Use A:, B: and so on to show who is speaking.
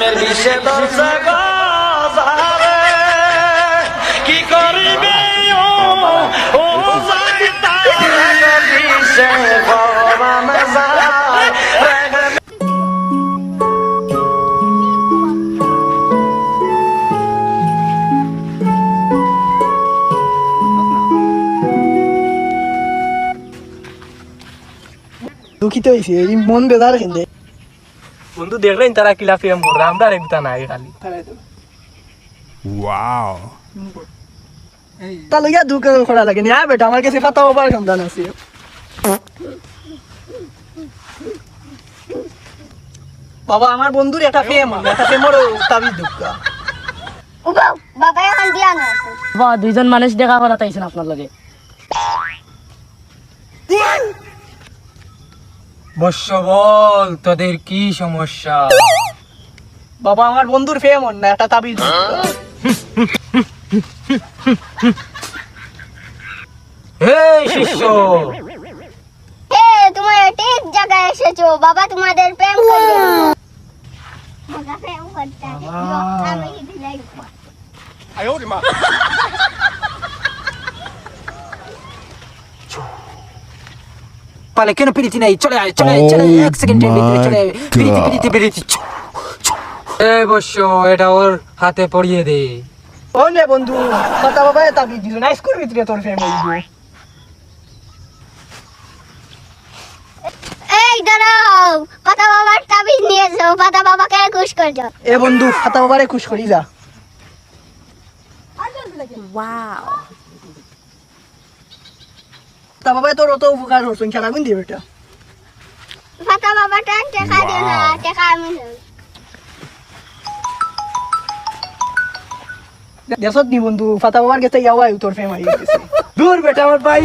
A: প্রেমের বিষে ধরছে গজারে কি করিবে ও যাই তার বিষে গরম যায়
B: দুঃখিত হয়েছে এই মন বেজার কিন্তু
C: বন্ধু দেখলেন তারা কিলা প্রেম করে আমরা রেখতা নাই খালি
D: Wow.
B: তা লইয়া দুঃখ করা লাগে না বেটা আমার কাছে ফাতা বাবার সন্তান আছে বাবা আমার বন্ধুর একটা প্রেমর তাবিজ দুঃখ
E: বাবা এখন দিয়া না
F: বাবা দুইজন মানুষ দেখা করা তাইছেন আপনার লগে
C: বর্ষ বল তোদের কি সমস্যা
B: বাবা আমার বন্ধুর প্রেমর না একটা তাবিজ
C: হে শিষ্য
E: হে তুমি ঠিক জায়গায় এসেছো বাবা তোমাদের প্রেম করবে বাবা প্রেম করতে আমি দিলাই
C: পালে কেন পিরিতি নাই চলে আয় এক সেকেন্ডের ভিতরে চলে আয় পিরিতি এ বর্ষ এটা ওর হাতে পড়িয়ে দে
B: ও নে বন্ধু ফাতা বাবা তাবিজ দিল না স্কুল ভিতরে তোর প্রেম হইব
E: এই দাঁড়াও পাতা বাবার তাবিজ নিয়ে যাও পাতা বাবাকে খুশ করে যাও
B: এ বন্ধু ফাতা বাবারে খুশ করি যা তা বাবা তোর অত উপকার হচ্ছেন খেলা কোন দিবে এটা
E: পাতা বাবাটা টাকা দিও না টাকা আমি দেব
B: দেশত নি বন্ধু ফাতা বাবার কাছে যাওয়াই তোর প্রেম হয়ে গেছে দূর বেটা আমার ভাই